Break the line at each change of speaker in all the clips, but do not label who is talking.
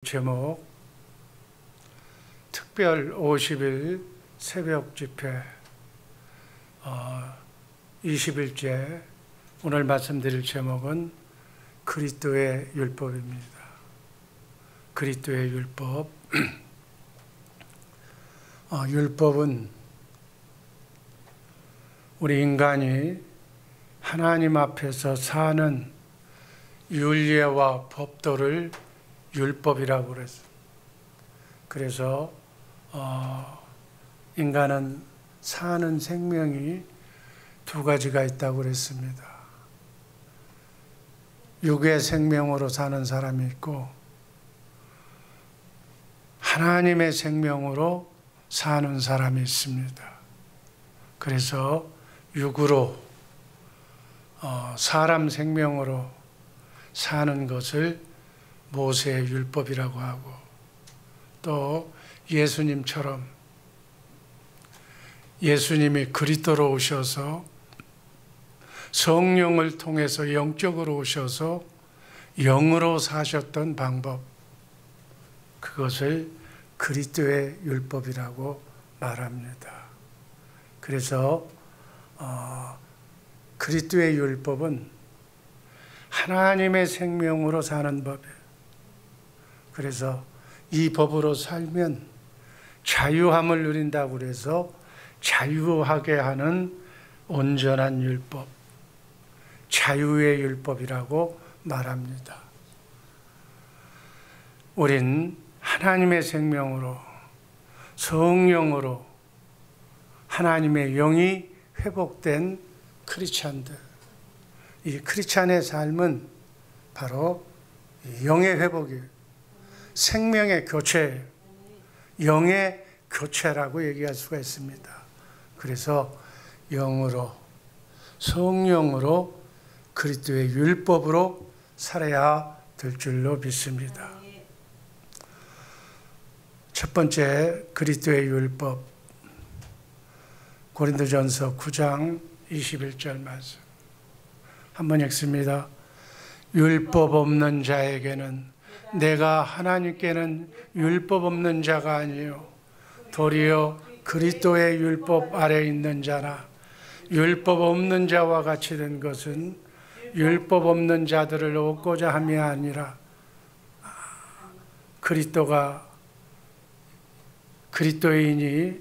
제목 특별 50일 새벽 집회 20일째 오늘 말씀드릴 제목은 그리스도의 율법입니다. 그리스도의 율법. 율법은 우리 인간이 하나님 앞에서 사는 윤리와 법도를 율법이라고 그랬어요. 그래서 인간은 사는 생명이 두 가지가 있다고 그랬습니다. 육의 생명으로 사는 사람이 있고 하나님의 생명으로 사는 사람이 있습니다. 그래서 육으로 사람 생명으로 사는 것을 모세의 율법이라고 하고, 또 예수님처럼 예수님이 그리스도로 오셔서 성령을 통해서 영적으로 오셔서 영으로 사셨던 방법, 그것을 그리스도의 율법이라고 말합니다. 그래서 그리스도의 율법은 하나님의 생명으로 사는 법이에요. 그래서 이 법으로 살면 자유함을 누린다고 그래서 자유하게 하는 온전한 율법, 자유의 율법이라고 말합니다. 우린 하나님의 생명으로 성령으로 하나님의 영이 회복된 크리스찬들, 이 크리스찬의 삶은 바로 영의 회복이에요. 생명의 교체, 영의 교체라고 얘기할 수가 있습니다. 그래서 영으로, 성령으로 그리스도의 율법으로 살아야 될 줄로 믿습니다. 첫 번째 그리스도의 율법, 고린도전서 9장 21절 말씀 한번 읽습니다. 율법 없는 자에게는 내가 하나님께는 율법 없는 자가 아니요 도리어 그리스도의 율법 아래 있는 자나, 율법 없는 자와 같이 된 것은 율법 없는 자들을 얻고자 함이 아니라 그리스도인이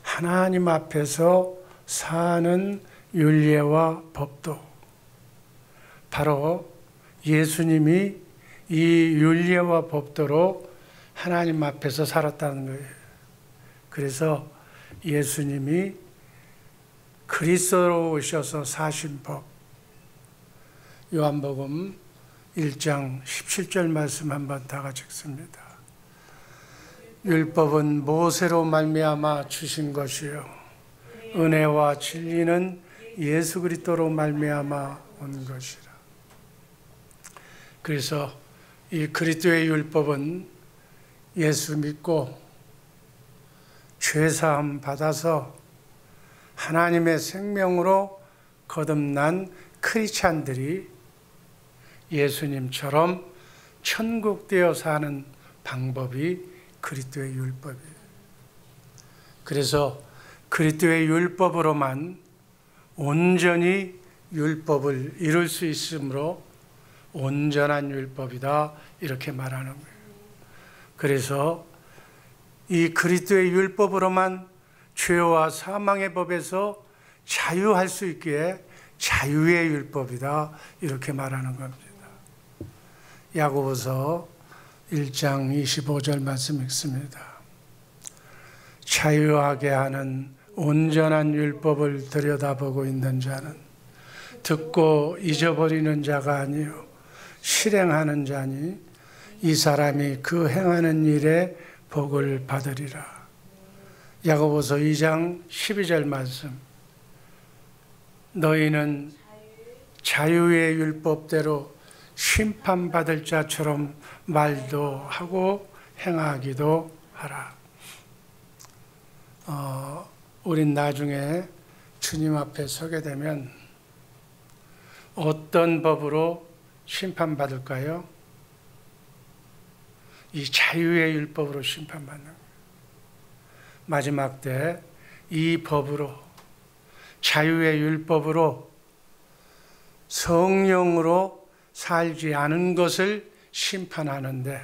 하나님 앞에서 사는 윤리와 법도, 바로 예수님이 이 윤리와 법도로 하나님 앞에서 살았다는 거예요. 그래서 예수님이 그리스도로 오셔서 사신 법, 요한복음 1장 17절 말씀 한번 다 같이 읽습니다. 율법은 모세로 말미암아 주신 것이요 은혜와 진리는 예수 그리스도로 말미암아 온 것이라. 그래서 이 그리스도의 율법은 예수 믿고 죄사함 받아서 하나님의 생명으로 거듭난 크리스찬들이 예수님처럼 천국되어 사는 방법이 그리스도의 율법이에요. 그래서 그리스도의 율법으로만 온전히 율법을 이룰 수 있으므로 온전한 율법이다 이렇게 말하는 거예요. 그래서 이 그리스도의 율법으로만 죄와 사망의 법에서 자유할 수 있기에 자유의 율법이다 이렇게 말하는 겁니다. 야고보서 1장 25절 말씀 읽습니다. 자유하게 하는 온전한 율법을 들여다보고 있는 자는 듣고 잊어버리는 자가 아니요 실행하는 자니 이 사람이 그 행하는 일에 복을 받으리라. 야고보서 2장 12절 말씀. 너희는 자유의 율법대로 심판받을 자처럼 말도 하고 행하기도 하라. 우린 나중에 주님 앞에 서게 되면 어떤 법으로 심판받을까요? 이 자유의 율법으로 심판받는 거예요. 마지막 때 이 법으로, 자유의 율법으로 성령으로 살지 않은 것을 심판하는데,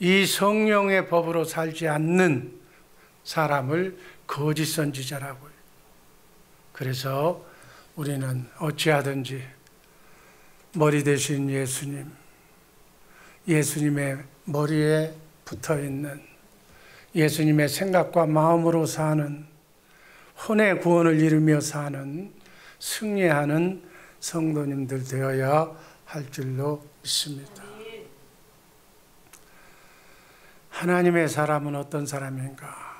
이 성령의 법으로 살지 않는 사람을 거짓 선지자라고 해요. 그래서 우리는 어찌하든지 머리 대신 예수님의 머리에 붙어 있는 예수님의 생각과 마음으로 사는, 혼의 구원을 이루며 사는, 승리하는 성도님들 되어야 할 줄로 믿습니다. 하나님의 사람은 어떤 사람인가?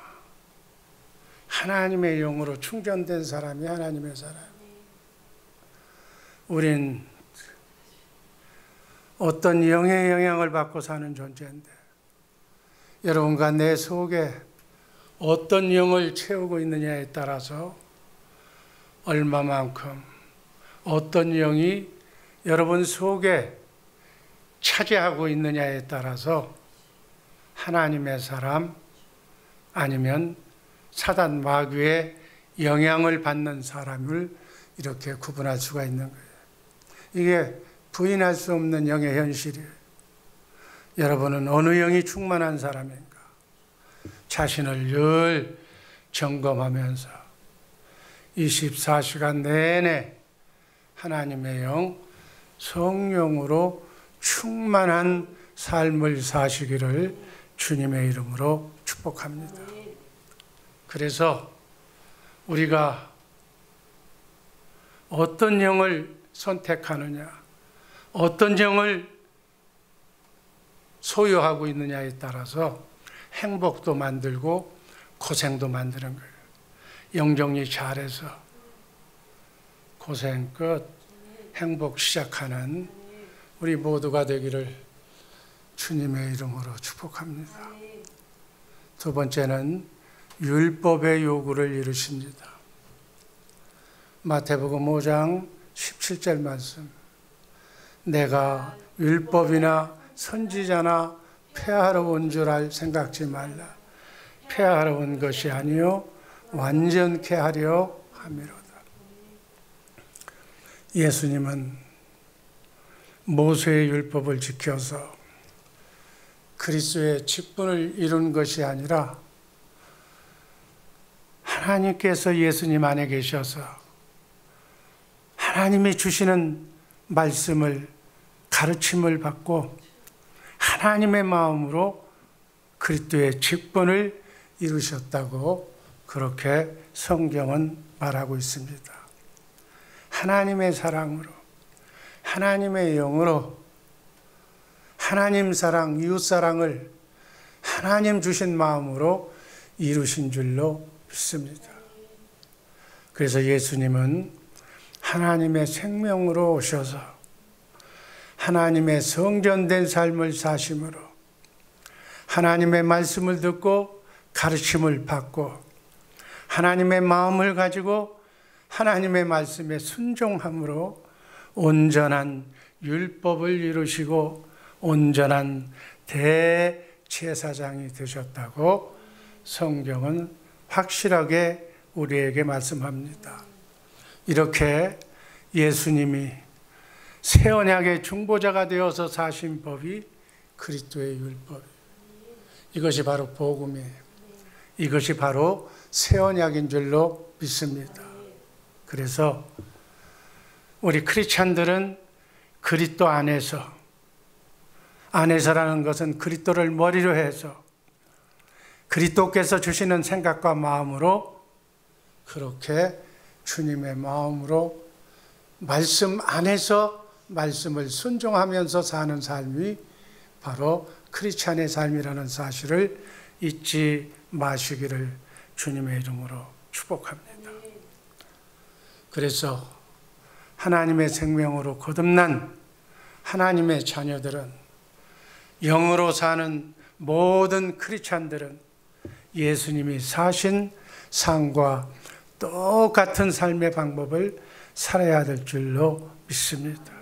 하나님의 영으로 충전된 사람이 하나님의 사람. 우린 어떤 영의 영향을 받고 사는 존재인데, 여러분과 내 속에 어떤 영을 채우고 있느냐에 따라서 얼마만큼 어떤 영이 여러분 속에 차지하고 있느냐에 따라서 하나님의 사람 아니면 사단 마귀의 영향을 받는 사람을 이렇게 구분할 수가 있는 거예요. 이게 부인할 수 없는 영의 현실이에요. 여러분은 어느 영이 충만한 사람인가? 자신을 늘 점검하면서 24시간 내내 하나님의 영, 성령으로 충만한 삶을 사시기를 주님의 이름으로 축복합니다. 그래서 우리가 어떤 영을 선택하느냐, 어떤 영을 소유하고 있느냐에 따라서 행복도 만들고 고생도 만드는 거예요. 영정리 잘해서 고생 끝, 행복 시작하는 우리 모두가 되기를 주님의 이름으로 축복합니다. 두 번째는 율법의 요구를 이루십니다. 마태복음 5장 17절 말씀. 내가 율법이나 선지자나 폐하러 온 줄 생각지 말라. 폐하러 온 것이 아니요 완전케 하려 함이로다. 예수님은 모세의 율법을 지켜서 그리스도의 직분을 이룬 것이 아니라 하나님께서 예수님 안에 계셔서 하나님이 주시는 말씀을, 가르침을 받고 하나님의 마음으로 그리스도의 직분을 이루셨다고 그렇게 성경은 말하고 있습니다. 하나님의 사랑으로, 하나님의 영으로 하나님 사랑, 이웃 사랑을 하나님 주신 마음으로 이루신 줄로 믿습니다. 그래서 예수님은 하나님의 생명으로 오셔서 하나님의 성전된 삶을 사심으로 하나님의 말씀을 듣고 가르침을 받고 하나님의 마음을 가지고 하나님의 말씀에 순종함으로 온전한 율법을 이루시고 온전한 대제사장이 되셨다고 성경은 확실하게 우리에게 말씀합니다. 이렇게 예수님이 새 언약의 중보자가 되어서 사신 법이 그리스도의 율법. 이것이 바로 복음이에요. 이것이 바로 새 언약인 줄로 믿습니다. 그래서 우리 크리스찬들은 그리스도 안에서라는 것은 그리스도를 머리로 해서 그리스도께서 주시는 생각과 마음으로 그렇게 주님의 마음으로 말씀 안에서 말씀을 순종하면서 사는 삶이 바로 크리스찬의 삶이라는 사실을 잊지 마시기를 주님의 이름으로 축복합니다. 그래서 하나님의 생명으로 거듭난 하나님의 자녀들은, 영으로 사는 모든 크리스찬들은 예수님이 사신 삶과 똑같은 삶의 방법을 살아야 될 줄로 믿습니다.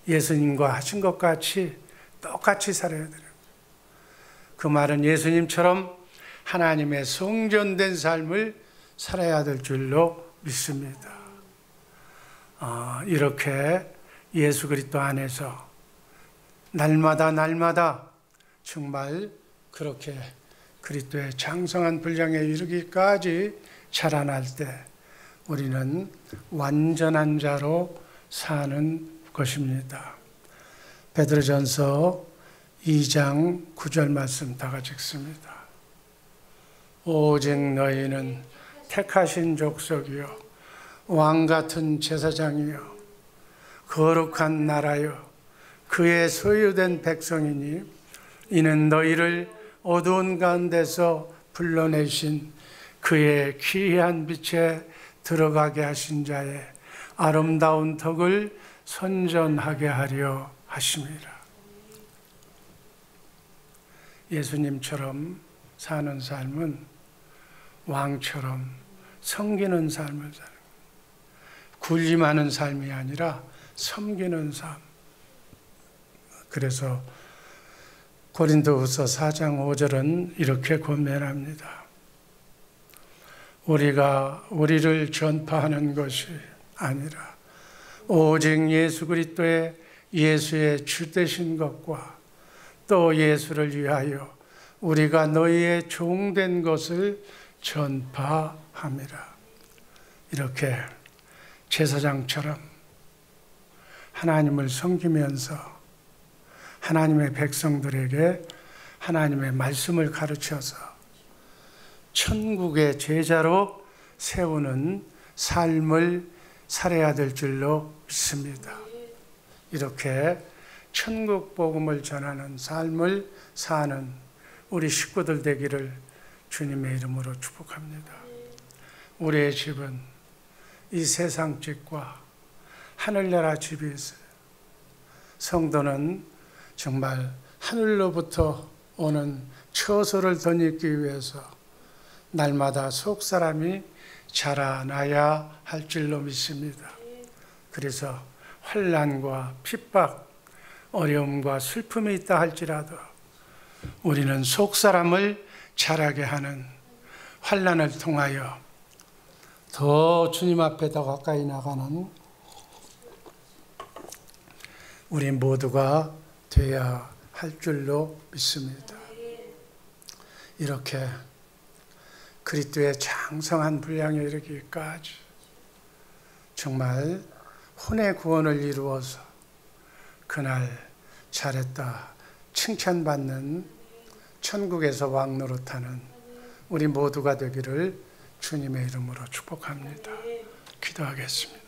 예수님과 하신 것 같이 똑같이 살아야 돼요. 그 말은 예수님처럼 하나님의 성전된 삶을 살아야 될 줄로 믿습니다. 이렇게 예수 그리스도 안에서 날마다 정말 그렇게 그리스도의 장성한 분량에 이르기까지 자라날 때 우리는 완전한 자로 사는 것입니다. 베드로전서 2장 9절 말씀 다 같이 읽습니다. 오직 너희는 택하신 족속이요 왕같은 제사장이요 거룩한 나라요 그의 소유된 백성이니 이는 너희를 어두운 가운데서 불러내신 그의 기이한 빛에 들어가게 하신 자의 아름다운 덕을 선전하게 하려 하심이라. 예수님처럼 사는 삶은 왕처럼 섬기는 삶을 사는 거예요. 군림하는 삶이 아니라 섬기는 삶. 그래서 고린도후서 4장 5절은 이렇게 권면합니다. 우리가 우리를 전파하는 것이 아니라 오직 예수 그리스도의 예수의 주되신 것과 또 예수를 위하여 우리가 너희의 종된 것을 전파함이라. 이렇게 제사장처럼 하나님을 섬기면서 하나님의 백성들에게 하나님의 말씀을 가르쳐서 천국의 제자로 세우는 삶을 살아야 될 줄로 믿습니다. 이렇게 천국 복음을 전하는 삶을 사는 우리 식구들 되기를 주님의 이름으로 축복합니다. 우리의 집은 이 세상 집과 하늘나라 집이 있어요. 성도는 정말 하늘로부터 오는 처소를 덧입기 위해서 날마다 속사람이 자라나야 할 줄로 믿습니다. 그래서 환난과 핍박, 어려움과 슬픔이 있다 할지라도 우리는 속사람을 자라게 하는 환난을 통하여 더 주님 앞에 더 가까이 나가는 우리 모두가 되어야 할 줄로 믿습니다. 이렇게 그리스도의 장성한 분량에 이르기까지 정말 혼의 구원을 이루어서 그날 잘했다 칭찬받는 천국에서 왕 노릇하는 우리 모두가 되기를 주님의 이름으로 축복합니다. 기도하겠습니다.